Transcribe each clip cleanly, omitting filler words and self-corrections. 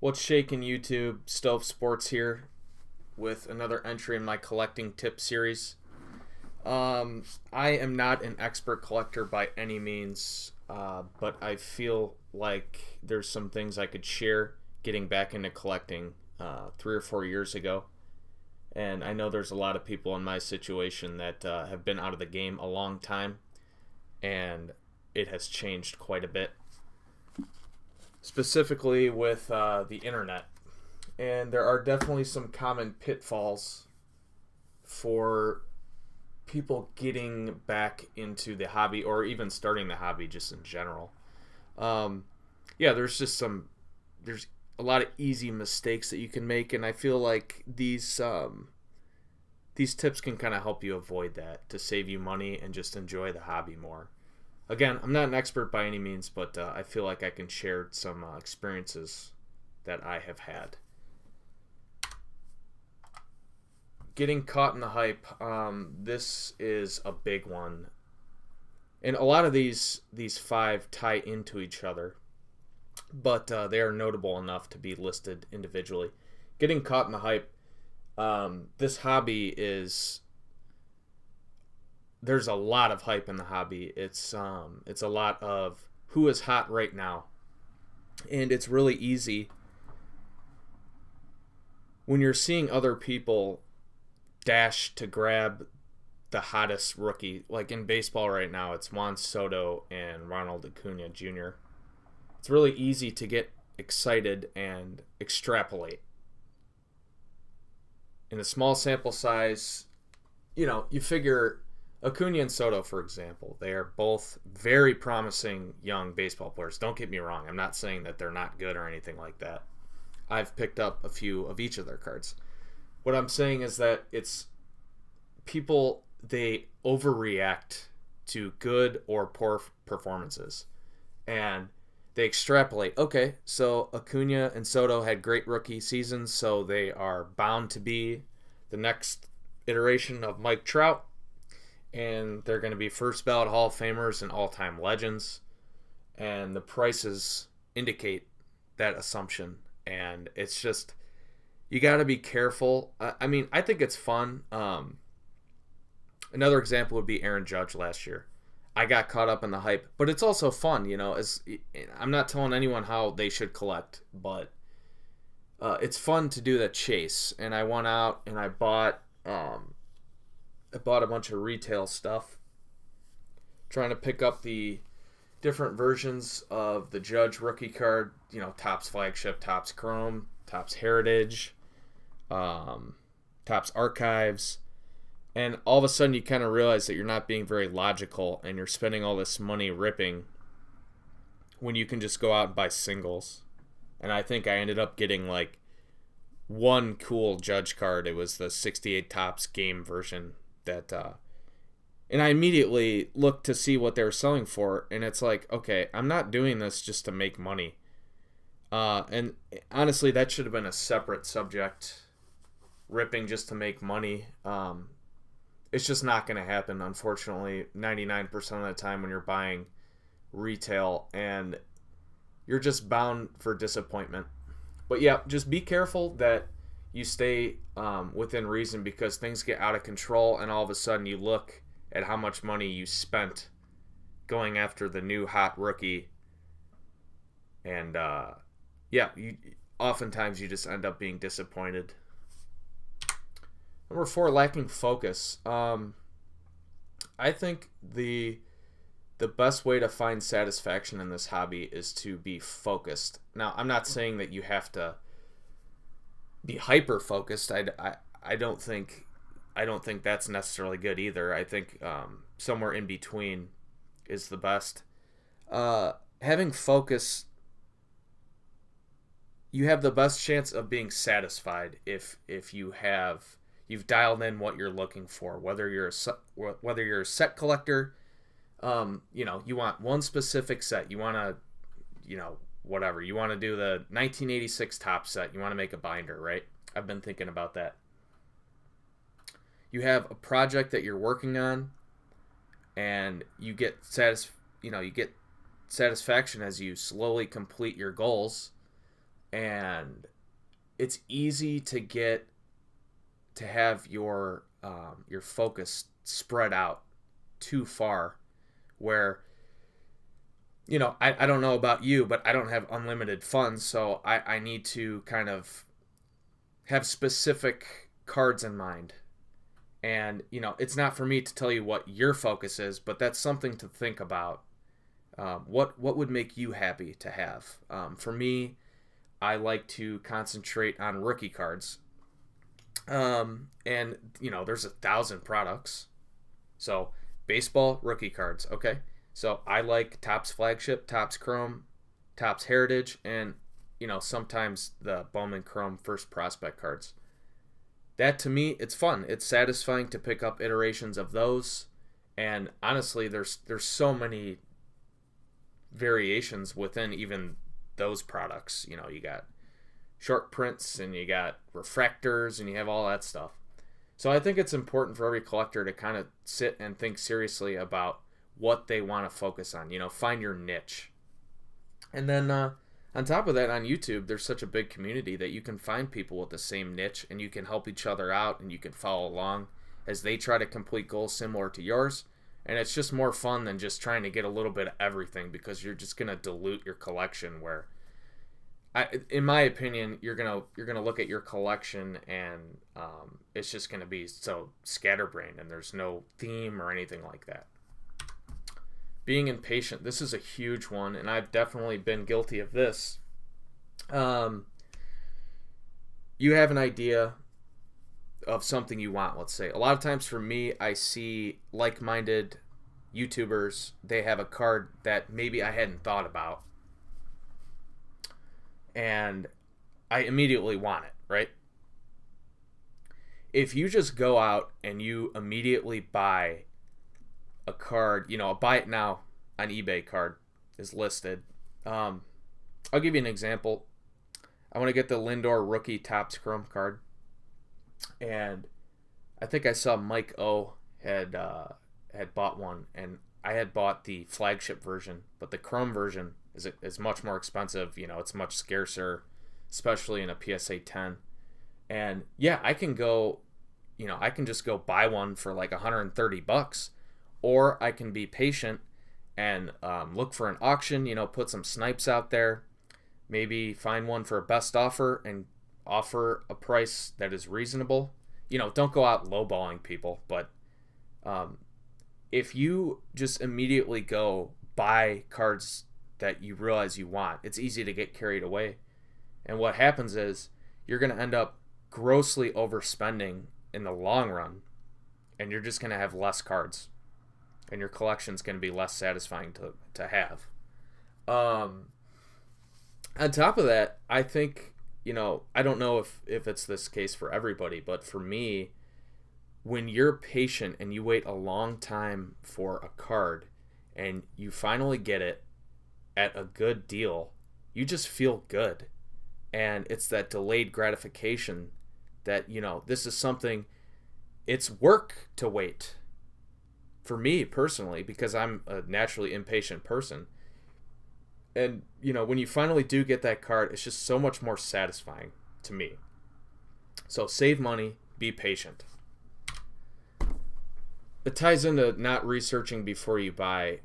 What's shaking YouTube? Stove Sports here with another entry in my collecting tip series. I am not an expert collector by any means, but I feel like there's some things I could share getting back into collecting 3 or 4 years ago. And I know there's a lot of people in my situation that have been out of the game a long time, and it has changed quite a bit, specifically with the internet. And there are definitely some common pitfalls for people getting back into the hobby or even starting the hobby just in general. Um, yeah, there's a lot of easy mistakes that you can make, and I feel like these tips can kind of help you avoid that to save you money and just enjoy the hobby more. Again, I'm not an expert by any means, but I feel like I can share some experiences that I have had. Getting caught in the hype. This is a big one, and a lot of these five tie into each other, but they are notable enough to be listed individually. Getting caught in the hype. This hobby is there's a lot of hype in the hobby. It's a lot of who is hot right now, and it's really easy when you're seeing other people dash to grab the hottest rookie. Like in baseball right now, it's Juan Soto and Ronald Acuna Jr. It's really easy to get excited and extrapolate. In a small sample size, you figure Acuna and Soto, for example, they are both very promising young baseball players. Don't get me wrong. I'm not saying that they're not good or anything like that. I've picked up a few of each of their cards. What I'm saying is that it's people, they overreact to good or poor performances. And they extrapolate. Okay, so Acuna and Soto had great rookie seasons, so they are bound to be the next iteration of Mike Trout, and they're going to be first ballot Hall of Famers and all-time legends. And the prices indicate that assumption, and it's just you got to be careful. I mean, I think it's fun. Another example would be Aaron Judge last year. I got caught up in the hype, but it's also fun, As I'm not telling anyone how they should collect, but it's fun to do that chase. And I went out and I bought a bunch of retail stuff, trying to pick up the different versions of the Judge rookie card. Topps Flagship, Topps Chrome, Topps Heritage, Topps Archives. And all of a sudden you kind of realize that you're not being very logical and you're spending all this money ripping when you can just go out and buy singles. And I think I ended up getting like one cool Judge card. It was the 68 Topps game version that and I immediately looked to see what they were selling for, and it's like, okay, I'm not doing this just to make money. And honestly, that should have been a separate subject, ripping just to make money. It's just not going to happen, unfortunately, 99% of the time when you're buying retail, and you're just bound for disappointment. But yeah, just be careful that you stay within reason, because things get out of control, and all of a sudden you look at how much money you spent going after the new hot rookie, and oftentimes you just end up being disappointed. Number 4, lacking focus. I think the best way to find satisfaction in this hobby is to be focused. Now, I'm not saying that you have to be hyper focused. I don't think that's necessarily good either. I think somewhere in between is the best. Having focus, you have the best chance of being satisfied if you've dialed in what you're looking for. Whether you're a set collector, you want one specific set. You want to, whatever. You want to do the 1986 top set. You want to make a binder, right? I've been thinking about that. You have a project that you're working on, and you get satisfaction as you slowly complete your goals. and it's easy to have your focus spread out too far, where I don't know about you, but I don't have unlimited funds, so I need to kind of have specific cards in mind. And it's not for me to tell you what your focus is, but that's something to think about. What would make you happy to have? For me, I like to concentrate on rookie cards. And there's 1,000 products. So baseball rookie cards. Okay. So I like Topps Flagship, Topps Chrome, Topps Heritage, and sometimes the Bowman Chrome First Prospect cards. That, to me, it's fun. It's satisfying to pick up iterations of those. And honestly, there's so many variations within even those products. You got short prints and you got refractors and you have all that stuff. So I think it's important for every collector to kind of sit and think seriously about what they want to focus on. Find your niche. And then on top of that, on YouTube, there's such a big community that you can find people with the same niche, and you can help each other out, and you can follow along as they try to complete goals similar to yours. And it's just more fun than just trying to get a little bit of everything, because you're just going to dilute your collection. Where, in my opinion, you're gonna look at your collection and it's just going to be so scatterbrained, and there's no theme or anything like that. Being impatient. This is a huge one, and I've definitely been guilty of this. You have an idea of something you want, let's say. A lot of times for me, I see like-minded YouTubers, they have a card that maybe I hadn't thought about, and I immediately want it, right? If you just go out and you immediately buy a card, a buy it now on eBay card is listed. I'll give you an example. I want to get the Lindor rookie Topps Chrome card, and I think I saw Mike O had bought one, and I had bought the flagship version, but the Chrome version is much more expensive. It's much scarcer, especially in a PSA 10. And yeah, I can just go buy one for like $130. Or I can be patient and look for an auction, put some snipes out there, maybe find one for a best offer and offer a price that is reasonable. Don't go out lowballing people, but if you just immediately go buy cards that you realize you want, it's easy to get carried away. And what happens is you're going to end up grossly overspending in the long run, and you're just going to have less cards. And your collection's going to be less satisfying to have. On top of that, I think, I don't know if it's this case for everybody, but for me, when you're patient and you wait a long time for a card and you finally get it at a good deal, you just feel good. And it's that delayed gratification that, this is something, it's work to wait. For me personally, because I'm a naturally impatient person. And, when you finally do get that card, it's just so much more satisfying to me. So save money, be patient. It ties into not researching before you buy.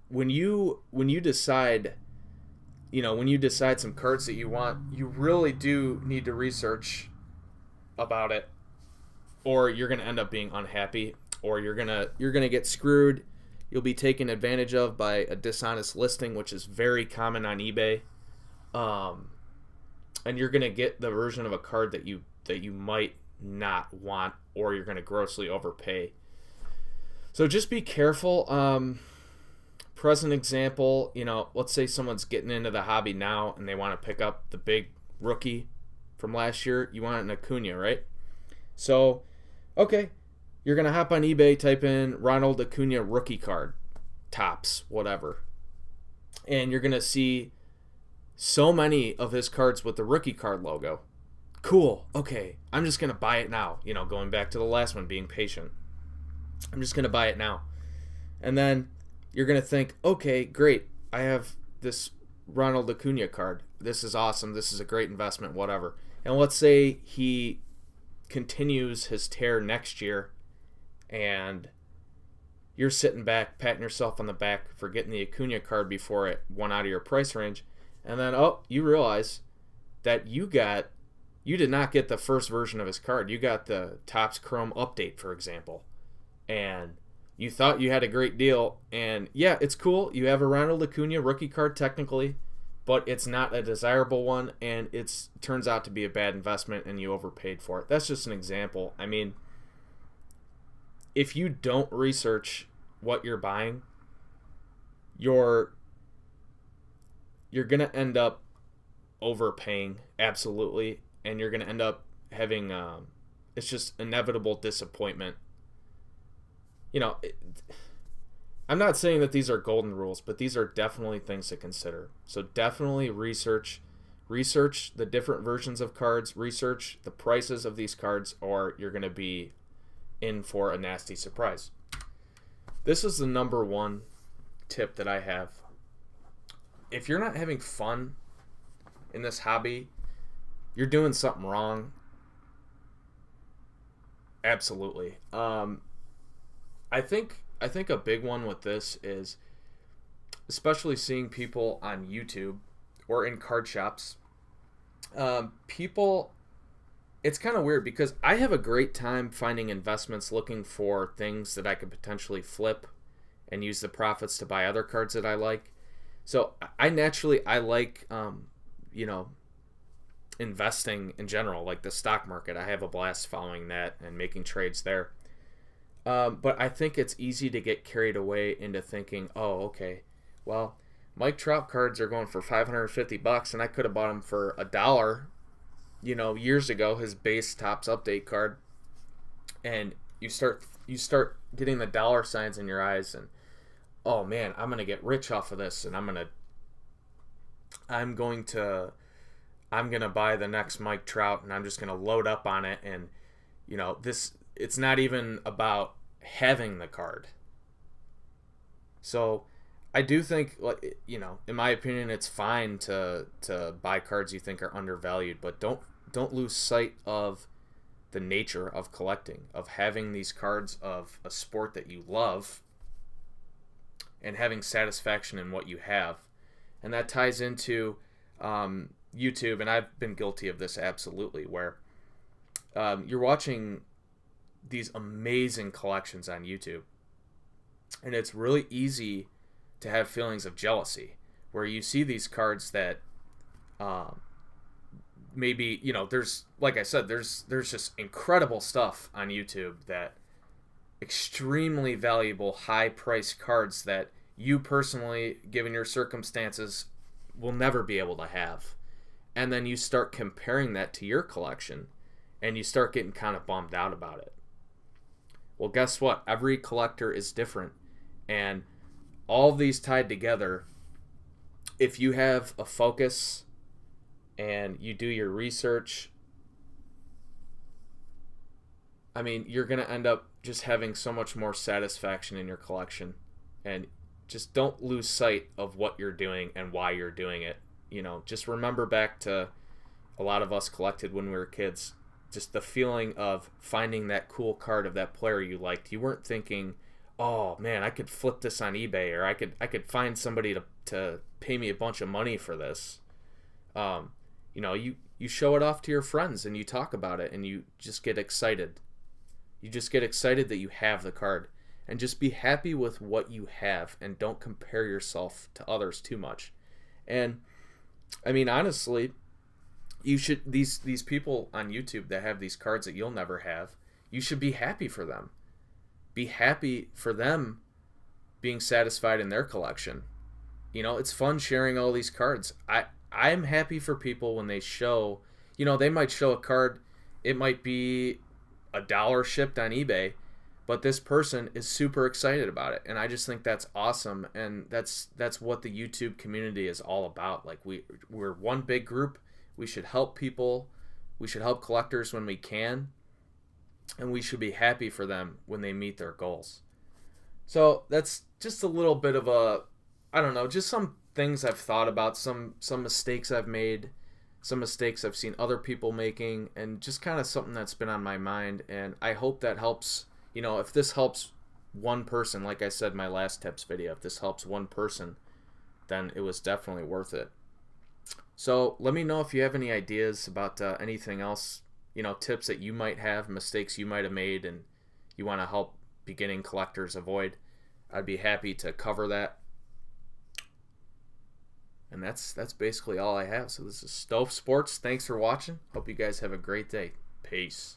When you decide, when you decide some cards that you want, you really do need to research about it, or you're going to end up being unhappy, or you're going to get screwed. You'll be taken advantage of by a dishonest listing, which is very common on eBay. And you're going to get the version of a card that you might not want, or you're going to grossly overpay. So just be careful. Present example, let's say someone's getting into the hobby now and they want to pick up the big rookie from last year. You want an Acuna, right? So, okay, you're going to hop on eBay, type in Ronald Acuna rookie card, Topps, whatever. And you're going to see so many of his cards with the rookie card logo. Cool, okay, I'm just going to buy it now. Going back to the last one, being patient. I'm just going to buy it now. And then you're going to think, okay, great, I have this Ronald Acuna card. This is awesome. This is a great investment, whatever. And let's say he continues his tear next year and you're sitting back, patting yourself on the back for getting the Acuna card before it went out of your price range. And then, you realize that you did not get the first version of his card. You got the Topps Chrome update, for example. And you thought you had a great deal. And yeah, it's cool. You have a Ronald Acuna rookie card technically, but it's not a desirable one. And it turns out to be a bad investment and you overpaid for it. That's just an example. I mean, if you don't research what you're buying, you're going to end up overpaying, absolutely, and you're going to end up having it's just inevitable disappointment. I'm not saying that these are golden rules, but these are definitely things to consider. So definitely research the different versions of cards, research the prices of these cards, or you're going to be in for a nasty surprise. This is the number one tip that I have. If you're not having fun in this hobby, you're doing something wrong. Absolutely. I think a big one with this is, especially seeing people on YouTube or in card shops, it's kind of weird because I have a great time finding investments, looking for things that I could potentially flip and use the profits to buy other cards that I like. So I like, investing in general, like the stock market. I have a blast following that and making trades there. But I think it's easy to get carried away into thinking, oh, okay, well, Mike Trout cards are going for $550 and I could have bought them for $1, years ago, his base Topps update card. And you start getting the dollar signs in your eyes and, oh man, I'm going to get rich off of this and I'm going to buy the next Mike Trout and I'm just going to load up on it. And, it's not even about having the card. So I do think, in my opinion, it's fine to buy cards you think are undervalued, but don't lose sight of the nature of collecting, of having these cards of a sport that you love and having satisfaction in what you have. And that ties into YouTube, and I've been guilty of this absolutely, where you're watching these amazing collections on YouTube, and it's really easy to have feelings of jealousy where you see these cards that maybe, there's, like I said, there's just incredible stuff on YouTube, that extremely valuable high priced cards that you personally, given your circumstances, will never be able to have. And then you start comparing that to your collection and you start getting kind of bummed out about it. Well, guess what? Every collector is different, and all of these tied together, if you have a focus and you do your research, I mean, you're going to end up just having so much more satisfaction in your collection. And just don't lose sight of what you're doing and why you're doing it. Just remember back to a lot of us collected when we were kids. Just the feeling of finding that cool card of that player you liked. You weren't thinking, oh man, I could flip this on eBay, or I could find somebody to pay me a bunch of money for this. You show it off to your friends and you talk about it and you just get excited. You just get excited that you have the card, and just be happy with what you have and don't compare yourself to others too much. And I mean, honestly, you should, these people on YouTube that have these cards that you'll never have, you should be happy for them. Be happy for them being satisfied in their collection. It's fun sharing all these cards. I'm happy for people when they show, they might show a card, it might be $1 shipped on eBay, but this person is super excited about it, and I just think that's awesome. And that's what the YouTube community is all about. Like, we're one big group. We should help people. We should help collectors when we can, and we should be happy for them when they meet their goals. So that's just a little bit of just some things I've thought about, some mistakes I've made, some mistakes I've seen other people making, and just kind of something that's been on my mind. And I hope that helps. If this helps one person, like I said in my last tips video, if this helps one person, then it was definitely worth it. So let me know if you have any ideas about anything else, tips that you might have, mistakes you might have made, and you want to help beginning collectors avoid. I'd be happy to cover that. And that's basically all I have. So this is Stove Sports. Thanks for watching. Hope you guys have a great day. Peace.